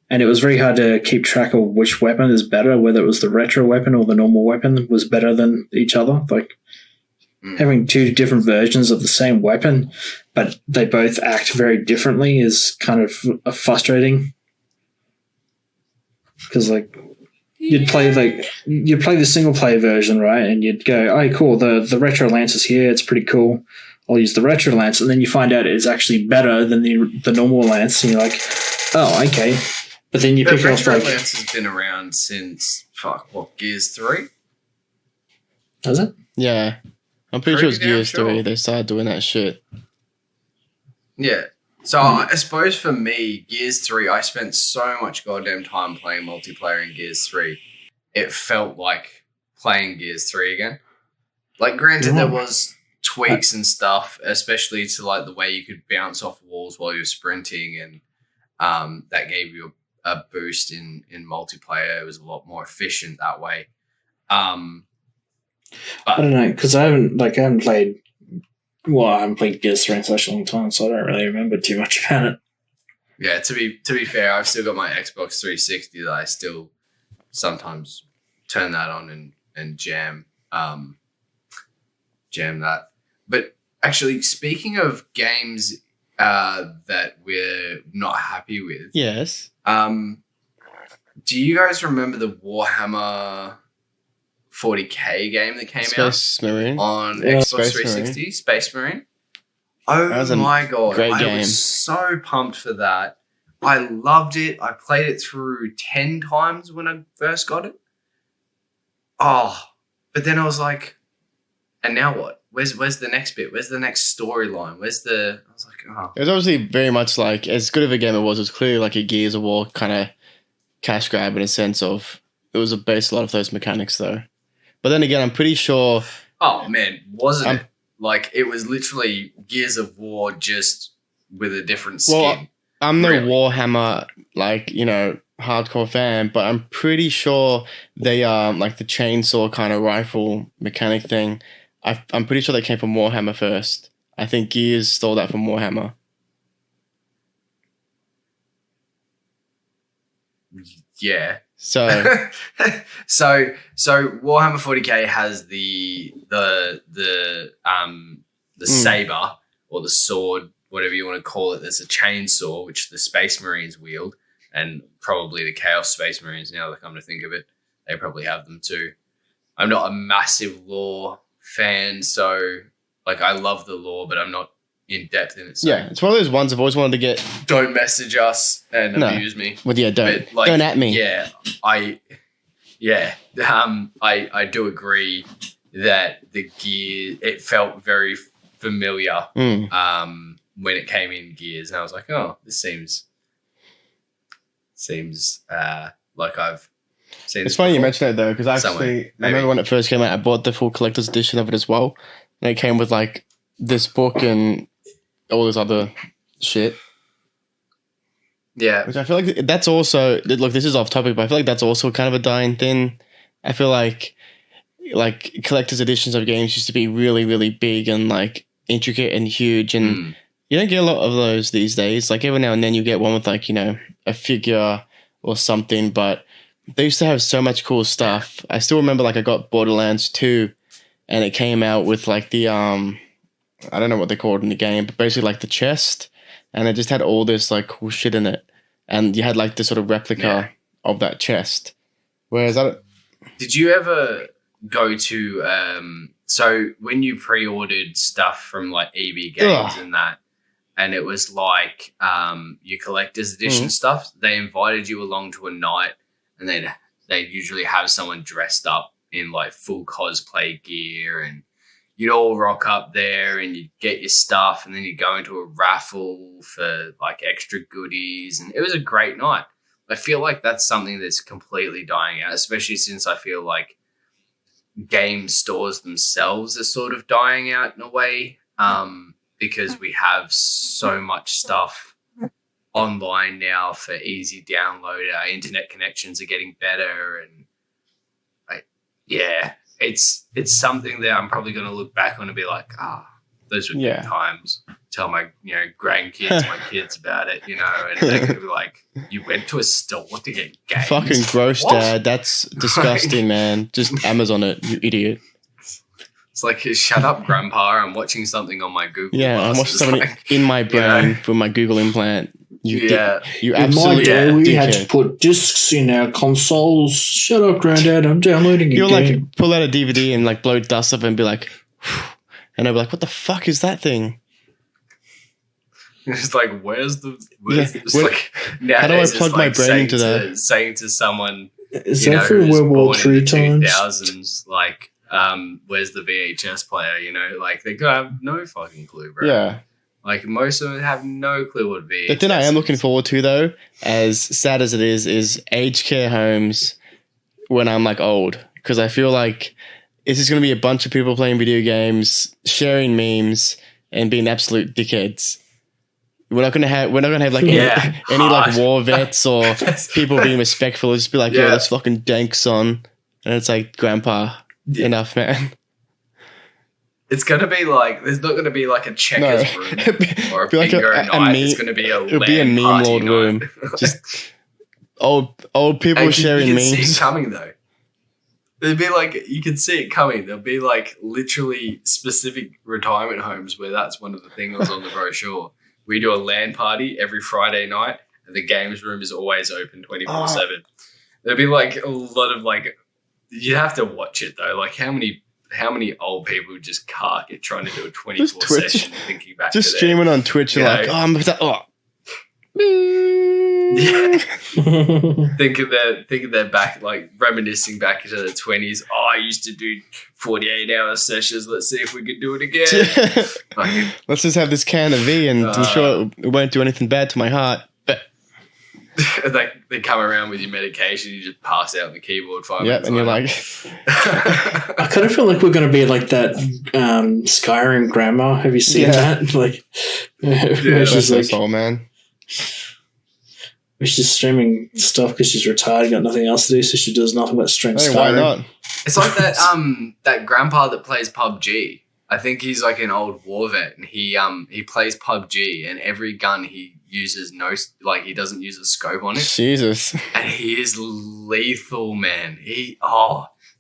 and it was very hard to keep track of which weapon is better, whether it was the retro weapon or the normal weapon was better than each other. Like having two different versions of the same weapon, but they both act very differently is kind of frustrating. Because like you'd play the single player version, right? And you'd go, "Oh, cool! The retro lance is here. It's pretty cool. I'll use the retro lance," and then you find out it's actually better than the normal lance, and you're like, "Oh, okay." But then you pick up retro like lance has been around since Gears 3? Does it? Yeah. I'm pretty sure it was Gears 3. Sure. They started doing that shit. Yeah. So I suppose for me, Gears 3, I spent so much goddamn time playing multiplayer in Gears 3. It felt like playing Gears 3 again. Like, granted, there was tweaks and stuff, especially to like the way you could bounce off walls while you're sprinting, and that gave you a boost in multiplayer. It was a lot more efficient that way. I don't know, because I haven't played Gears 3 in such a long time, so I don't really remember too much about it. Yeah, to be fair, I've still got my Xbox 360 that I still sometimes turn that on and jam that. But actually, speaking of games that we're not happy with, Yes. do you guys remember the Warhammer 40K game that came Space Marine. on Yeah, Xbox Space 360? Marine. Space Marine? Oh my god. great I game. was so pumped for that. I loved it. I played it through 10 times when I first got it. Oh, but then I was like, and now what? Where's the next bit? Where's the next storyline? I was like, oh. It was obviously very much like, as good of a game it was clearly like a Gears of War kind of cash grab in a sense of, it was based a lot of those mechanics though. But then again, I'm pretty sure... Oh, man, wasn't it? Like, it was literally Gears of War just with a different skin. Well, I'm no Really? Warhammer, hardcore fan, but I'm pretty sure they like the chainsaw kind of rifle mechanic thing. I'm pretty sure they came from Warhammer first. I think Gears stole that from Warhammer. Yeah. So so Warhammer 40K has the saber or the sword, whatever you want to call it. There's a chainsaw which the Space Marines wield, and probably the Chaos Space Marines. Now that I come to think of it, they probably have them too. I'm not a massive lore fan, so like I love the lore, but I'm not in depth in it. So yeah, it's one of those ones I've always wanted to get. don't message us and abuse me. Well, yeah, don't But, like, don't at me. Yeah, I do agree that the gear, it felt very familiar when it came in Gears, and I was like, oh, this seems like I've seen. It's funny you mention it though, because actually, I remember when it first came out, I bought the full collector's edition of it as well, and it came with like this book and all this other shit. Yeah, Which I feel like that's also, look, this is off topic, but I feel like that's also kind of a dying thing. I feel like collector's editions of games used to be really, really big and like intricate and huge, and you don't get a lot of those these days. Like every now and then you get one with like, a figure or something, but they used to have so much cool stuff. I still remember like I got Borderlands 2 and it came out with like the, I don't know what they called in the game, but basically like the chest, and it just had all this like cool shit in it. And you had like this sort of replica of that chest. Whereas I don't. Did you ever go to so when you pre-ordered stuff from like EB Games and that, and it was like your collector's edition stuff, they invited you along to a night, and they'd usually have someone dressed up in like full cosplay gear, and you'd all rock up there and you'd get your stuff, and then you'd go into a raffle for like extra goodies, and it was a great night. I feel like that's something that's completely dying out, especially since I feel like game stores themselves are sort of dying out in a way, because we have so much stuff online now for easy download. Our internet connections are getting better, and it's something that I'm probably going to look back on and be like, those were good times. Tell my grandkids, my kids about it, and they're going to be like, you went to a store to get games? Fucking gross, what? Dad. That's disgusting, man. Just Amazon it, you idiot. It's like, shut up, Grandpa. I'm watching something on my Google. Yeah, I'm watching something in my brain for my Google implant. You absolutely. In my day, we had to put discs in our consoles. Shut up, Granddad. I'm downloading it. You'll like pull out a DVD and like blow dust up and be like, and I'll be like, what the fuck is that thing? It's like, where's like, how do I plug my brain into that? Saying to someone, is that for World War III times? 2000s, like, where's the VHS player? Like they have no fucking clue, bro. Yeah. Like most of them have no clue what VHS. The thing I am looking forward to, though, as sad as it is aged care homes when I'm like old, because I feel like it's just going to be a bunch of people playing video games, sharing memes, and being absolute dickheads. We're not gonna have like any like war vets or people being respectful. It'll just be like, yo, that's fucking dank, son. And it's like, Grandpa, enough, man. It's gonna be like, there's not gonna be like a checkers room or a like bingo night. It's gonna be it'll be a meme lord room. Just old people sharing memes. You can see it coming though. There'd be like, you can see it coming. There'll be like literally specific retirement homes where that's one of the things on the brochure. We do a LAN party every Friday night, and the games room is always open 24/7. There'd be like a lot of like, you'd have to watch it though. Like how many old people just cark it trying to do a 24 session, thinking back just to streaming on Twitch and like, thinking they're back, like reminiscing back into the 20s. I used to do 48-hour sessions. Let's see if we can do it again. Let's just have this can of V, and I'm sure it won't do anything bad to my heart. But they come around with your medication, you just pass out the keyboard 5 minutes. And you're like, I kind of feel like we're going to be like that Skyrim grandma. Have you seen that? Like, she's like, oh man. She's streaming stuff because she's retired, got nothing else to do, so she does nothing but stream Skyrim. Why not? It's like that that grandpa that plays PUBG. I think he's like an old war vet, and he plays PUBG, and every gun he uses he doesn't use a scope on it. Jesus. And he is lethal, man.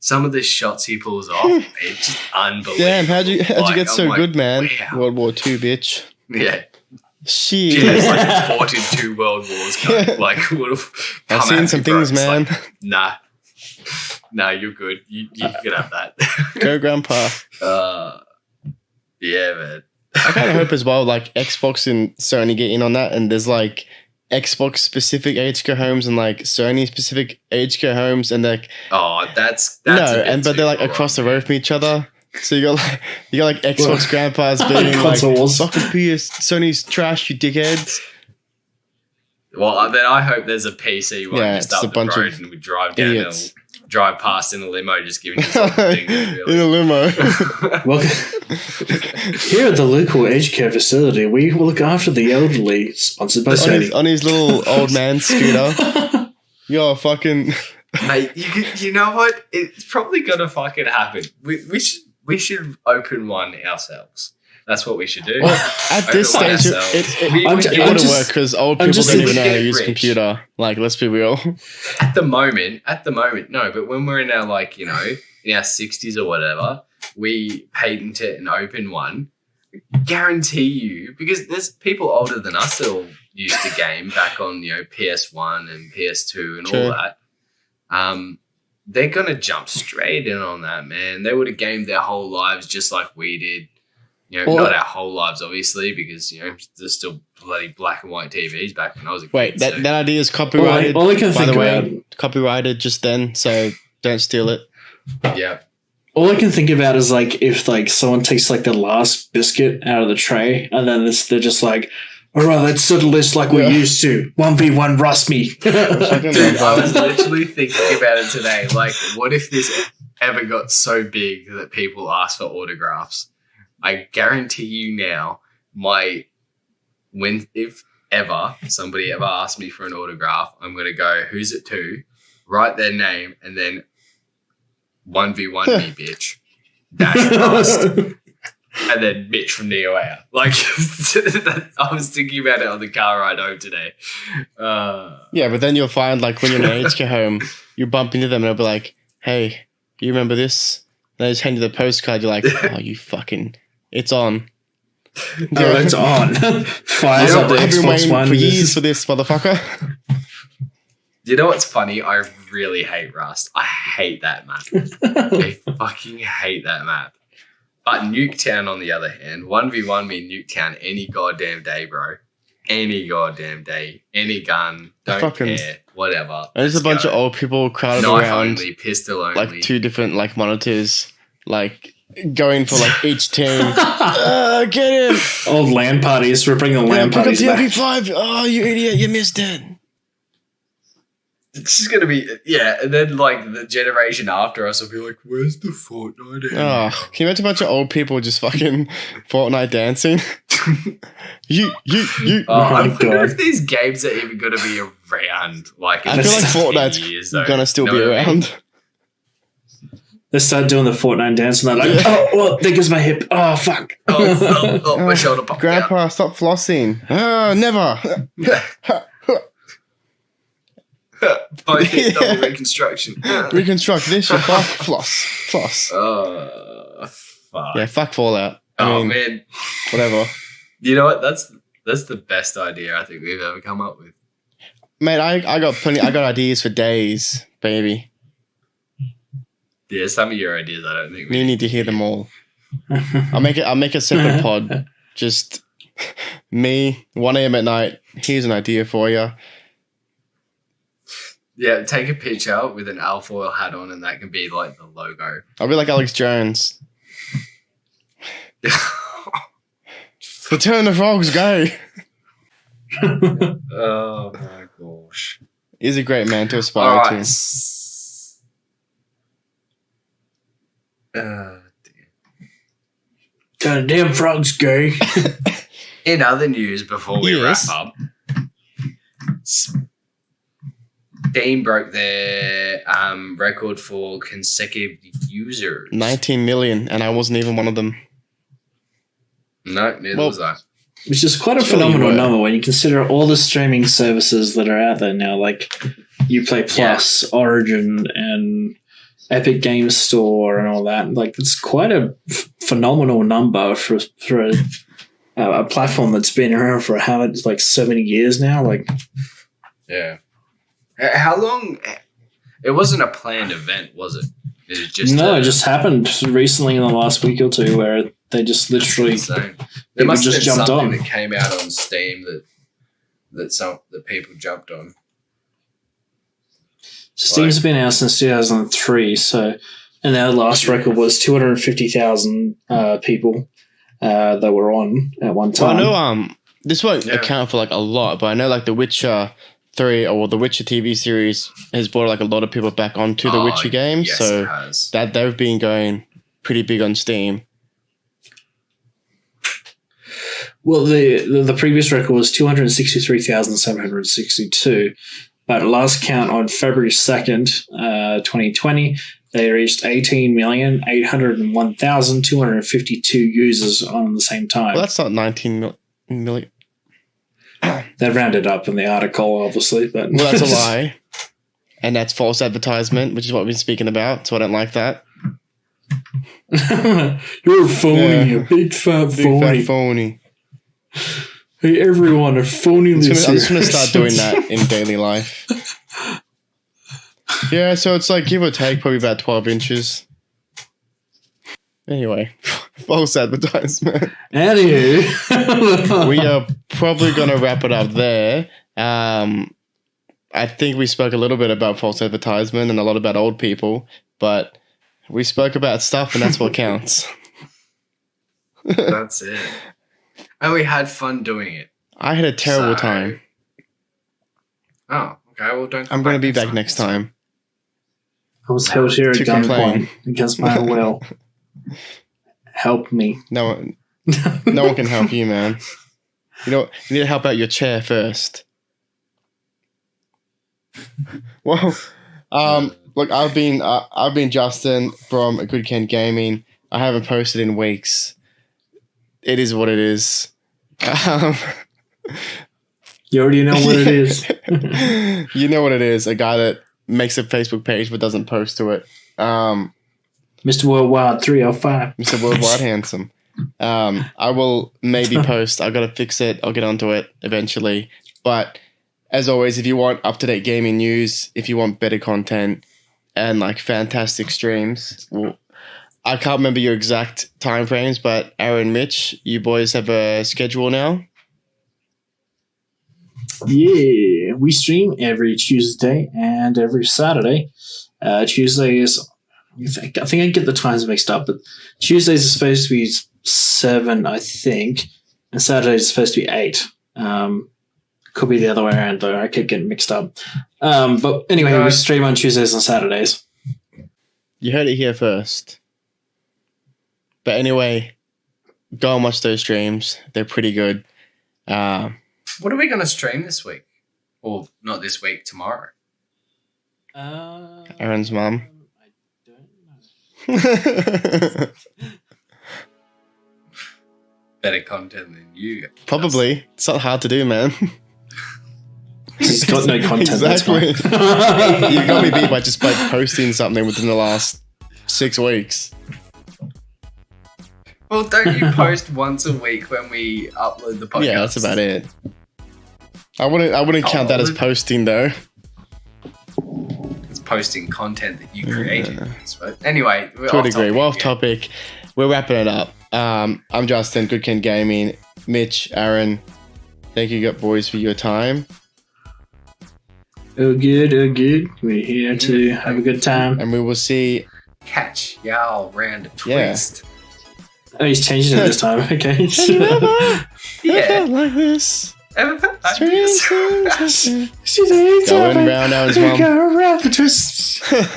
Some of the shots he pulls off, it's just unbelievable. Damn, how'd you get so good, man? Wow. World War II, bitch. Yeah. Shit. Yeah, it's like reported 2 world wars. Like, I've seen some things, man. Like, nah, you're good. You can have that. Go, Grandpa. Yeah, man. I kind of hope as well, like Xbox and Sony get in on that, and there's like Xbox specific aged care homes and like Sony specific aged care homes, and like that's but they're like across the road from each other. So you got like Xbox grandpas being like, fucking PS, Sony's trash, you dickheads. Well, then I hope there's a PC one just up the road and we drive down idiots. And drive past in the limo, just giving you something. Really. In a limo. Well, here at the local aged care facility, we look after the elderly, sponsored by Sony. On his little old man scooter. You're fucking... Mate, you know what? It's probably gonna fucking happen. We should open one ourselves. That's what we should do. Well, at this stage, it wouldn't work because old people don't even know how to use a computer. Like, let's be real. At the moment, no. But when we're in our in our 60s or whatever, we patent it and open one. Guarantee you, because there's people older than us that'll used to game back on, PS1 and PS2 and Sure. all that. They're going to jump straight in on that, man. They would have gamed their whole lives just like we did. Not our whole lives, obviously, because, there's still bloody black and white TVs back when I was a kid. Wait, that idea is copyrighted, all I can by think the way. about- Copyrighted just then, so don't steal it. Yeah. All I can think about is like if like someone takes like the last biscuit out of the tray and then they're just like, all right, let's settle this like we used to. 1v1 rust me. Dude, I was literally thinking about it today. Like, what if this ever got so big that people ask for autographs? I guarantee you now, if ever somebody ever asks me for an autograph, I'm going to go, who's it to? Write their name and then 1v1 me, bitch. Dash past. And then Mitch from NeoAeia. Like, I was thinking about it on the car ride home today. Yeah, but then you'll find, like, when you're in an HK home, you bump into them and they'll be like, hey, you remember this? And they just hand you the postcard. You're like, oh, you fucking... It's on. Oh, it's on. Fires up the I've been Xbox waiting One. for years for this, motherfucker. You know what's funny? I really hate Rust. I hate that map. I fucking hate that map. But Nuketown, on the other hand, 1v1 me Nuketown any goddamn day, bro. Any goddamn day. Any gun. Don't care. Whatever. There's a bunch of old people crowded Knife around. only, pistol only. Like two different like monitors. Like going for like each team. Get him! Old LAN parties. We're bringing the LAN Pick up parties the back. MP5. Oh, you idiot. You missed it. It's just going to be, and then like the generation after us will be like, where's the Fortnite? Oh, can you imagine a bunch of old people just fucking Fortnite dancing? you. I my wonder God. if these games are even going to be around. Like, in I feel like 10 Fortnite's years, though. gonna still You be know what I mean? around. They start doing the Fortnite dance and they're like, oh, well, there goes my hip. Oh, fuck. Oh, my shoulder popped out. Grandpa, stop flossing. Never. Both hit double reconstruction. Reconstruct this. You fuck. Floss. Fuck. Yeah, fuck Fallout. I Oh, mean, man. whatever. You know what? That's the best idea I think we've ever come up with. Mate, I got plenty. I got ideas for days, baby. Yeah, some of your ideas I don't think You need to hear them all. I'll make a separate pod. Just me, 1 a.m. at night. Here's an idea for you. Yeah, take a picture with an alfoil hat on and that can be like the logo. I'll be like Alex Jones. Return the Frogs, go! Oh my gosh. He's a great man to aspire Alright. to. Goddamn frogs gay. In other news, before we Yes. wrap up, Steam broke their record for consecutive users. 19 million, and I wasn't even one of them. No, neither Well, was I. Which is quite a Surely you phenomenal were. number when you consider all the streaming services that are out there now, like Uplay Plus, Origin, and Epic Games Store, and all that. Like, it's quite a phenomenal number for a platform that's been around for how it's like 70 years now. Like, Yeah. How long? It wasn't a planned event, was it? It was just it just happened recently in the last week or two where they just literally insane. There people must have just been jumped something on. that came out on Steam that people jumped on. Steam's been out since 2003, so and their last record was 250,000 people that were on at one Well, time. I know this won't Yeah. account for like a lot, but I know like The Witcher 3 or the Witcher TV series has brought like a lot of people back onto the Witcher games, Yes, so it has. that they've been going pretty big on Steam. Well, the previous record was 263,762, but last count on February 2nd, 2020, they reached 18,801,252 users on the same time. Well, that's not 19 million. They rounded up in the article, obviously, but Well, that's a lie, and that's false advertisement, which is what we've been speaking about. So I don't like that. You're a phony, Yeah. a big fat Big phony. fat phony. Hey, everyone, a phony I'm listener. just gonna start doing that in daily life. Yeah, so it's like give or take probably about 12 inches. Anyway, false advertisement. Anywho. We are probably gonna wrap it up there. I think we spoke a little bit about false advertisement and a lot about old people, but we spoke about stuff and that's what counts. That's it. And we had fun doing it. I had a terrible time. Oh, okay. Well, don't. I'm going to be back next time. I was held here at To complain. gunpoint against my will. Help me. No one can help you, man. You need to help out your chair first. Well, look, I've been Justin from Good Ken Gaming. I haven't posted in weeks. It is what it is. You already know what it is. You know what it is. A guy that makes a Facebook page but doesn't post to it. Mr. Worldwide 305. Mr. Worldwide Handsome. I will maybe post. I've got to fix it. I'll get onto it eventually. But as always, if you want up-to-date gaming news, if you want better content and like fantastic streams, well, I can't remember your exact time frames, but Aaron, Mitch, you boys have a schedule now? Yeah, we stream every Tuesday and every Saturday. Tuesdays, I think I get the times mixed up, but Tuesdays is supposed to be 7, I think, and Saturdays is supposed to be 8. Could be the other way around, though. I keep getting mixed up. But anyway, we stream on Tuesdays and Saturdays. You heard it here first. But anyway, go and watch those streams. They're pretty good. What are we going to stream this week? Or not this week, tomorrow? Aaron's mum. I don't know. Better content than you. Probably. It's not hard to do, man. He's got no content. Exactly. That's fine. You got me beat by just posting something within the last 6 weeks. Well, don't you post once a week when we upload the podcast? Yeah, that's about it. I wouldn't count that as posting though. It's posting content that you created. But anyway, we're To a off degree. topic, We're off yeah. topic. We're wrapping it up. I'm Justin, Good Ken Gaming. Mitch, Aaron, thank you boys for your time. Oh, good, oh, good. We're here to have a good time. And we will see. Catch y'all round a Yeah. twist. Oh, he's changing it this time. Okay. Have you ever Yeah. felt like this? Ever felt like Strange this? things happen. Going round Aaron's mum. Go around the twist. And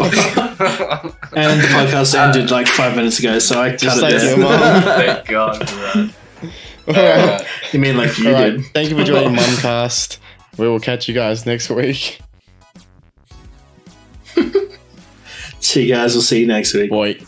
the podcast ended like 5 minutes ago, so I Just cut like it your down. mum. Thank God for that. Alright. You mean like you Alright. did? Thank you for joining Mumcast. We will catch you guys next week. See you guys. We'll see you next week. Boy.